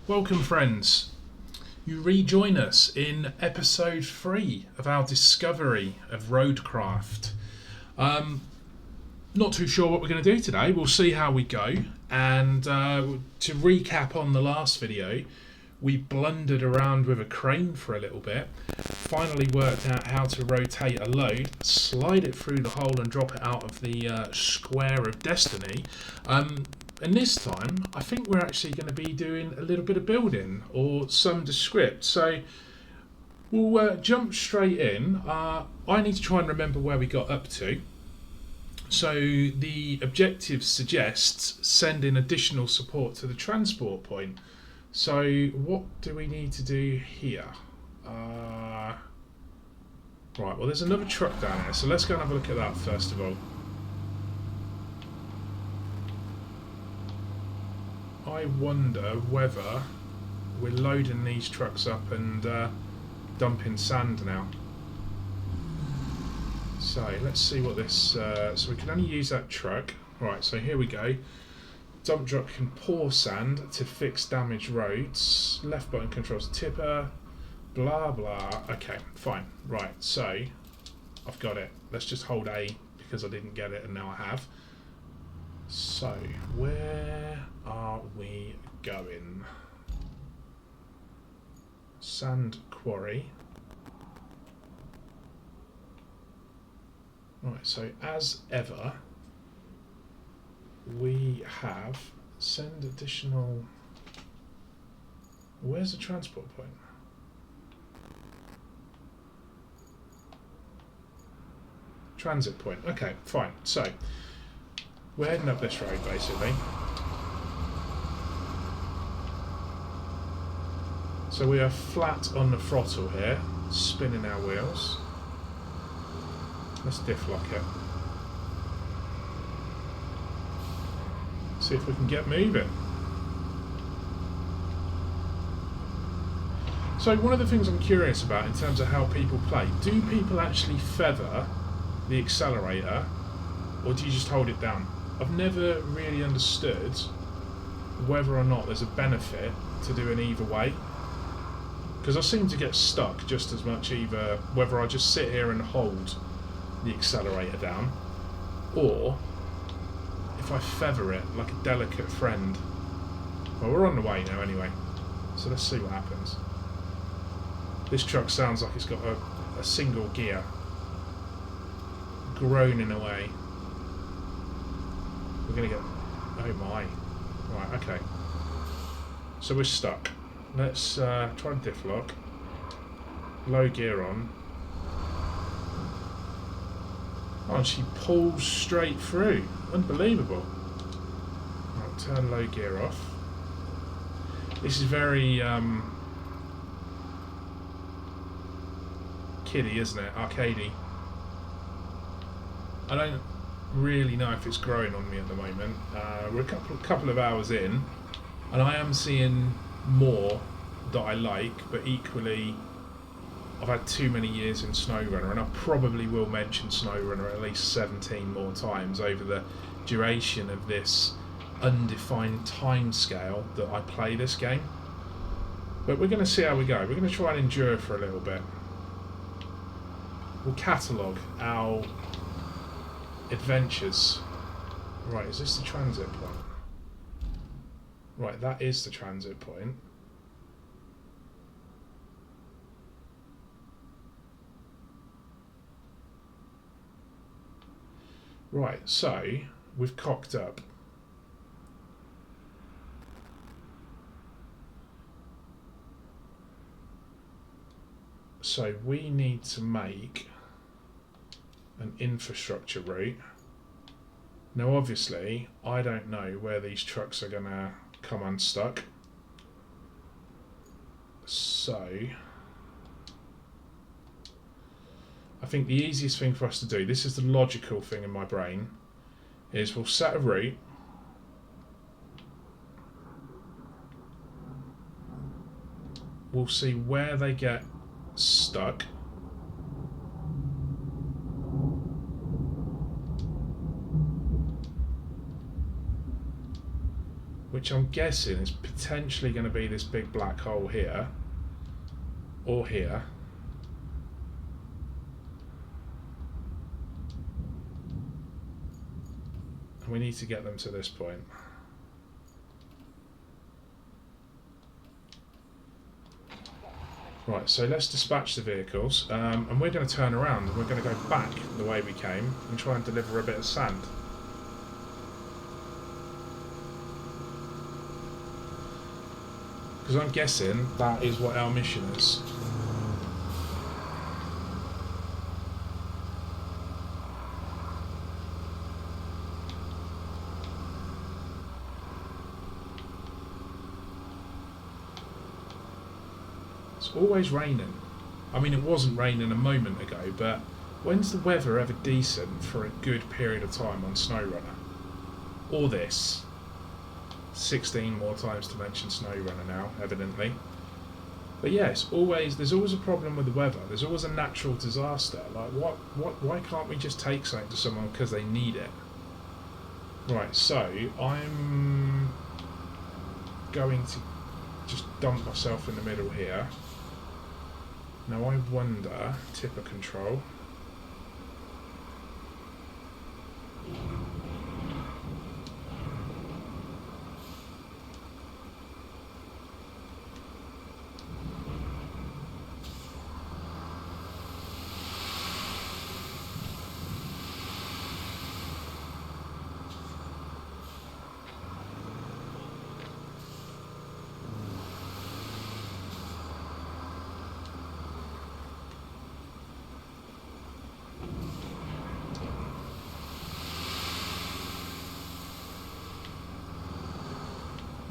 Welcome, friends. You rejoin us in episode 3 of our discovery of Roadcraft. Not too sure what we're going to do today. We'll see how we go. And to recap on the last video, we blundered around with a crane for a little bit, finally worked out how to rotate a load, slide it through the hole and drop it out of the square of destiny. And this time, I think we're actually going to be doing a little bit of building or some descript. So we'll jump straight in. I need to try and remember where we got up to. So the objective suggests sending additional support to the transport point. So what do we need to do here? Right, well there's another truck down here, so let's go and have a look at that first of all. I wonder whether we're loading these trucks up and dumping sand now. So let's see what this... so we can only use that truck. Right, so here we go. Dump truck can pour sand to fix damaged roads. Left button controls tipper. Blah, blah. Okay, fine. Right, so I've got it. Let's just hold A because I didn't get it and now I have. So, where are we going? Sand quarry. Right, so as ever, we have send additional... Where's the transport point? Transit point. Okay, fine. So, we're heading up this road, basically. So we are flat on the throttle here, spinning our wheels. Let's diff lock it. See if we can get moving. So one of the things I'm curious about in terms of how people play, do people actually feather the accelerator or do you just hold it down? I've never really understood whether or not there's a benefit to doing either way, because I seem to get stuck just as much either whether I just sit here and hold the accelerator down or if I feather it like a delicate friend. Well, we're on the way now anyway, so let's see what happens. This truck sounds like it's got a single gear groaning away. We're going to get... Oh my. Right, okay. So we're stuck. Let's try and diff lock. Low gear on. Oh, and she pulls straight through. Unbelievable. Right, turn low gear off. This is very kiddie, isn't it? Arcadey. I don't really know if it's growing on me at the moment. We're a couple of hours in, and I am seeing more that I like, but equally I've had too many years in SnowRunner, and I probably will mention SnowRunner at least 17 more times over the duration of this undefined time scale that I play this game. But we're going to see how we go. We're going to try and endure for a little bit. We'll catalogue our adventures. Right, is this the transit point? Right, that is the transit point. Right, so we've cocked up. So we need to make an infrastructure route. Now obviously I don't know where these trucks are going to come unstuck, so I think the easiest thing for us to do, this is the logical thing in my brain, is we'll set a route, we'll see where they get stuck, which I'm guessing is potentially going to be this big black hole here, or here. And we need to get them to this point. Right, so let's dispatch the vehicles, and we're going to turn around and we're going to go back the way we came and try and deliver a bit of sand. Because I'm guessing that is what our mission is. Always raining. I mean, it wasn't raining a moment ago, but when's the weather ever decent for a good period of time on SnowRunner? Or this. 16 more times to mention SnowRunner now, evidently. But yeah, there's always a problem with the weather. There's always a natural disaster. Like, why can't we just take something to someone because they need it? Right, so I'm going to just dump myself in the middle here. Now I wonder, tipper control.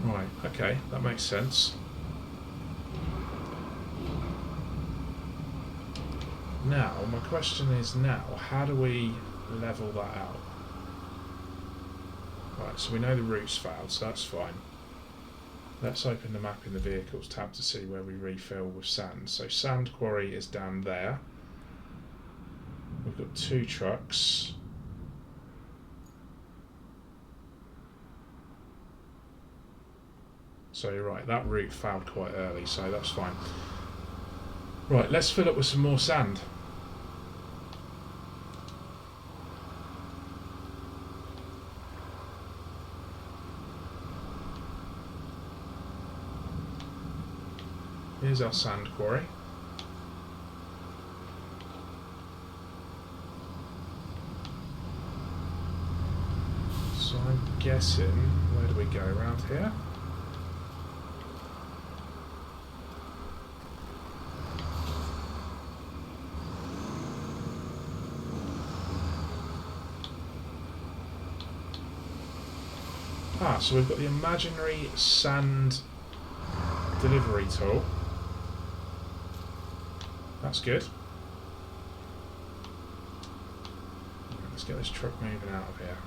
Right, okay, that makes sense. Now, my question is how do we level that out? Right, so we know the route's failed, so that's fine. Let's open the map in the vehicles tab to see where we refill with sand. So sand quarry is down there. We've got 2 trucks. So you're right, that route failed quite early, so that's fine. Right, let's fill up with some more sand. Here's our sand quarry. So I'm guessing, where do we go, around here? Ah, so we've got the imaginary sand delivery tool. That's good. Let's get this truck moving out of here.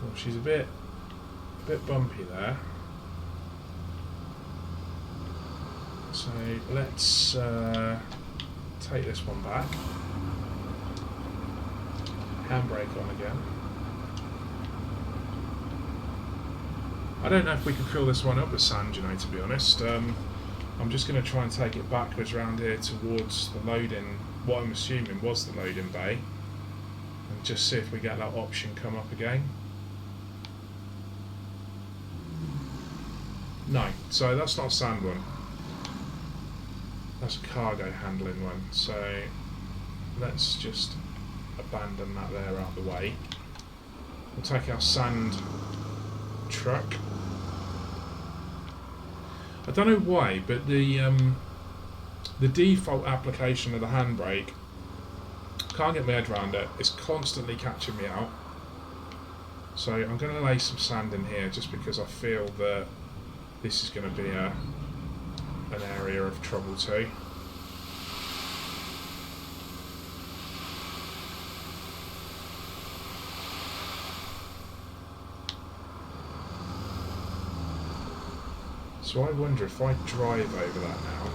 Well, she's a bit bumpy there. So let's take this one back. Handbrake on again. I don't know if we can fill this one up with sand, you know, to be honest. I'm just going to try and take it backwards around here towards the loading, what I'm assuming was the loading bay, and just see if we get that option come up again. No, so that's not a sand one. That's a cargo handling one, so let's just abandon that there out of the way. We'll take our sand truck. I don't know why, but the default application of the handbrake, can't get my head around it. It's constantly catching me out. So I'm going to lay some sand in here just because I feel that this is going to be an area of trouble too. So I wonder if I drive over that now.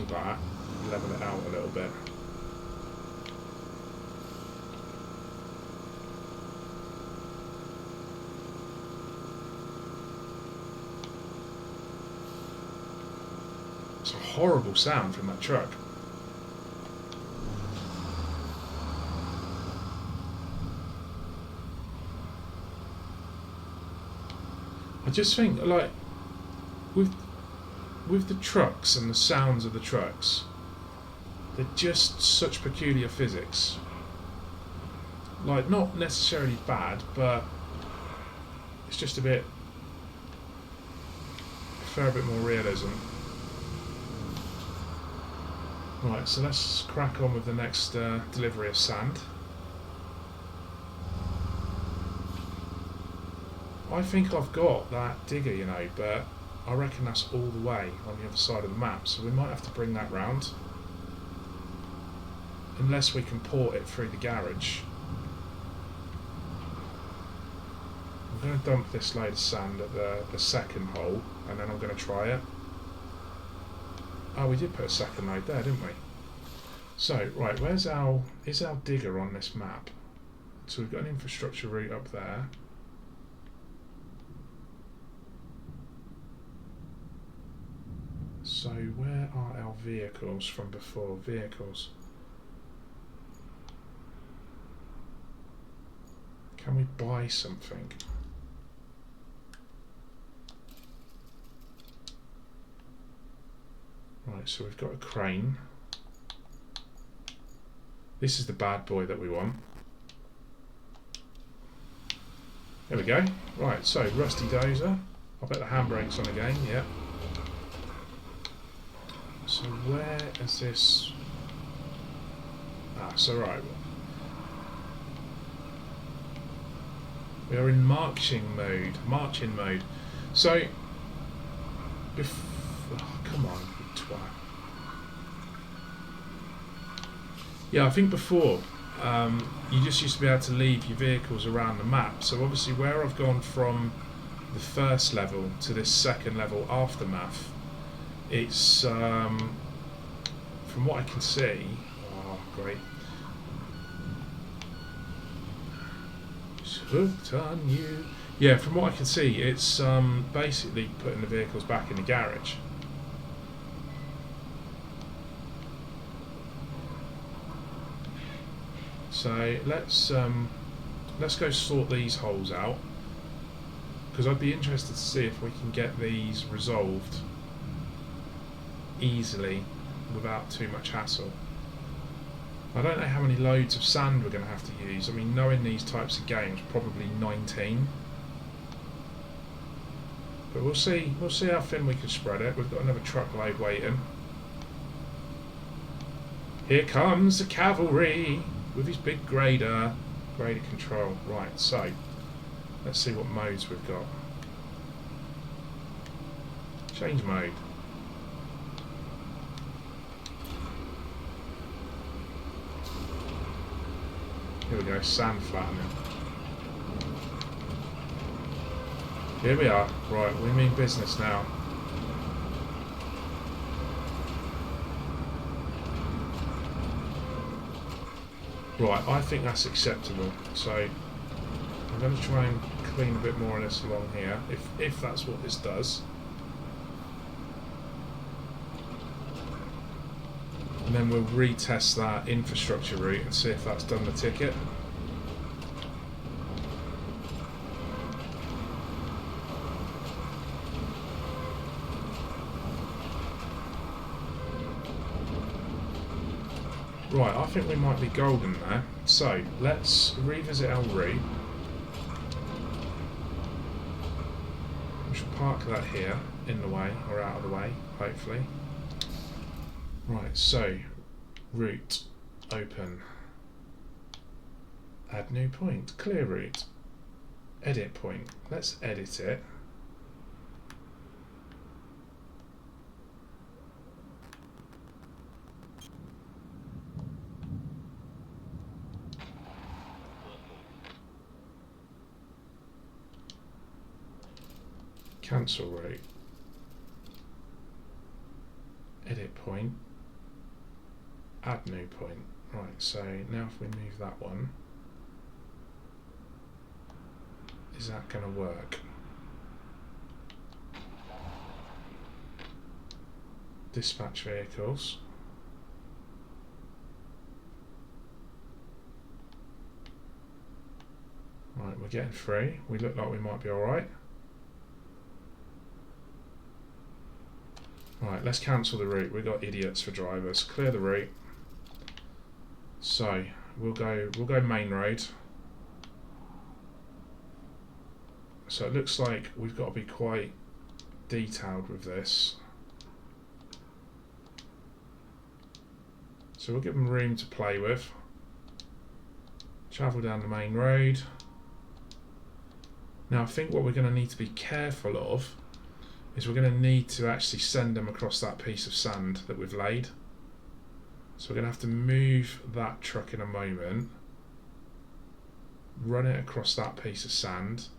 that, level it out a little bit. It's a horrible sound from that truck. I just think, like, with the trucks and the sounds of the trucks, they're just such peculiar physics. Like, not necessarily bad, but it's just a bit, a fair bit more realism. Right, so let's crack on with the next delivery of sand. I think I've got that digger, you know, but I reckon that's all the way on the other side of the map, so we might have to bring that round. Unless we can port it through the garage. I'm going to dump this load of sand at the second hole, and then I'm going to try it. Oh, we did put a second load there, didn't we? So, right, is our digger on this map? So we've got an infrastructure route up there. So where are our vehicles from before? Vehicles. Can we buy something? Right, so we've got a crane. This is the bad boy that we want. There we go. Right, so rusty dozer. I bet the handbrake's on again, yeah. So where is this? Ah, so right. We are in marching mode. So, oh, come on, you twat. Yeah, I think before you just used to be able to leave your vehicles around the map. So obviously, where I've gone from the first level to this second level aftermath, it's from what I can see. Oh, great! It's hooked on you. Yeah, from what I can see, it's basically putting the vehicles back in the garage. So let's go sort these holes out, because I'd be interested to see if we can get these resolved easily without too much hassle. I don't know how many loads of sand we're going to have to use. I mean, knowing these types of games, probably 19. But we'll see how thin we can spread it. We've got another truckload waiting. Here comes the cavalry with his big grader control. Right, so let's see what modes we've got. Change mode. Here we go, sand flattening. Here we are. Right, we mean business now. Right, I think that's acceptable. So I'm going to try and clean a bit more of this along here, if that's what this does. And then we'll retest that infrastructure route and see if that's done the ticket. Right, I think we might be golden there. So, let's revisit our route. We shall park that here, in the way, or out of the way, hopefully. Right, so, route, open, add new point, clear route, edit point. Let's edit it. Cancel route, edit point. Add new point. Right, so now if we move that one, is that going to work? Dispatch vehicles. Right, we're getting free. We look like we might be alright. Right, let's cancel the route. We've got idiots for drivers. Clear the route. So we'll go main road. So it looks like we've got to be quite detailed with this. So we'll give them room to play with. Travel down the main road. Now I think what we're going to need to be careful of is we're going to need to actually send them across that piece of sand that we've laid. So we're going to have to move that truck in a moment, run it across that piece of sand.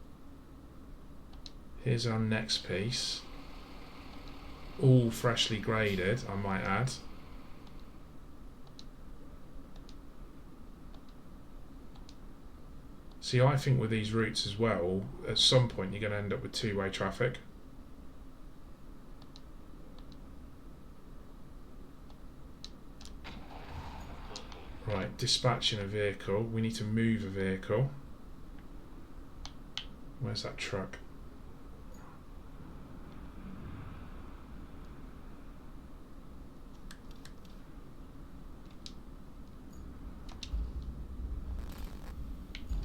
Here's our next piece, all freshly graded, I might add. See, I think with these routes as well, at some point you're going to end up with two-way traffic. Right, dispatching a vehicle. We need to move a vehicle. Where's that truck?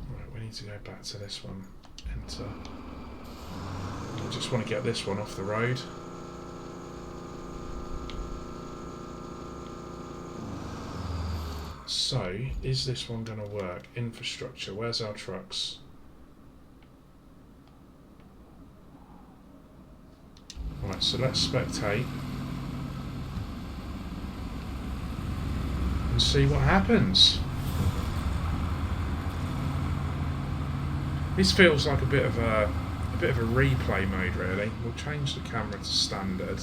Right, we need to go back to this one. Enter. I just want to get this one off the road. So, is this one going to work? Infrastructure, where's our trucks? Right, so let's spectate and see what happens. This feels like a bit of a replay mode, really. We'll change the camera to standard.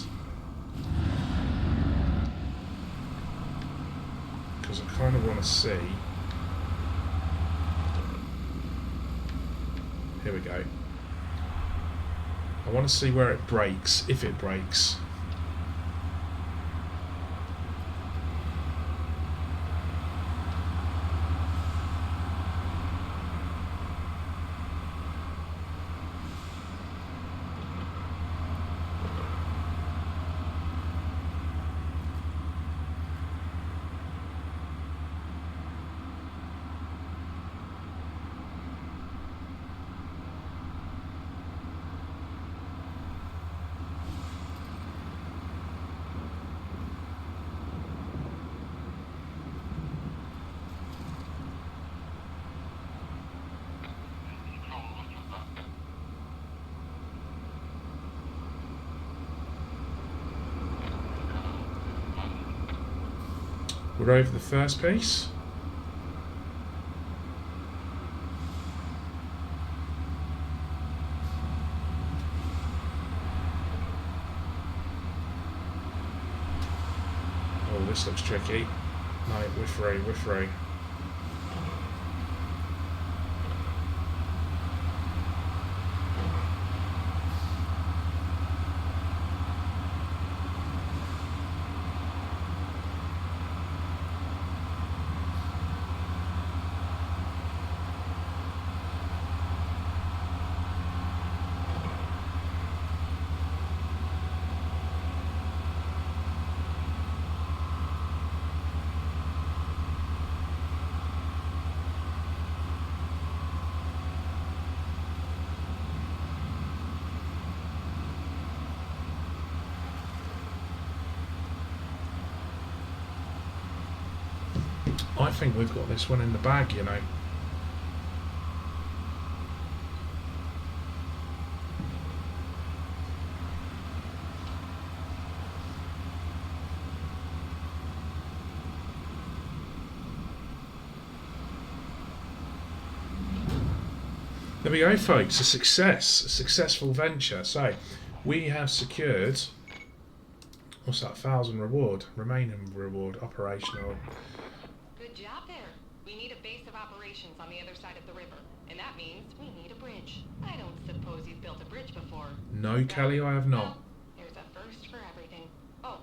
Because I kind of want to see. Here we go. I want to see where it breaks, if it breaks. We're over the first piece. Oh, this looks tricky. No, we're free, we're free. I think we've got this one in the bag, you know. There we go, folks, a success, a successful venture. So we have secured What's that? 1,000 reward. Remaining reward. Operational. Good job there. We need a base of operations on the other side of the river. And that means we need a bridge. I don't suppose you've built a bridge before. No, Kelly, I have not. Well, there's a first for everything. Oh,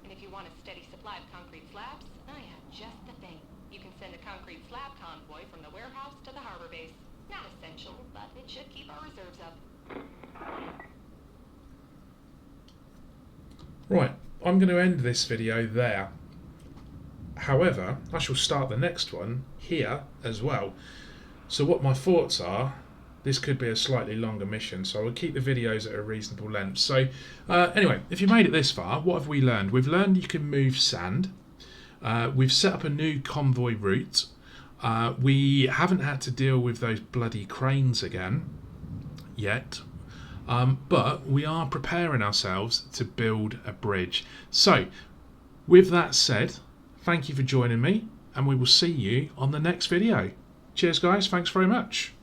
and if you want a steady supply of concrete slabs, I have just the thing. You can send a concrete slab convoy from the warehouse to the harbor base. Not essential, but it should keep our reserves up. Right, I'm going to end this video there. However, I shall start the next one here as well. So what my thoughts are, this could be a slightly longer mission, so I'll keep the videos at a reasonable length. So anyway, if you made it this far, what have we learned? We've learned you can move sand. We've set up a new convoy route. We haven't had to deal with those bloody cranes again yet. But we are preparing ourselves to build a bridge. So, with that said, thank you for joining me, and we will see you on the next video. Cheers guys, thanks very much.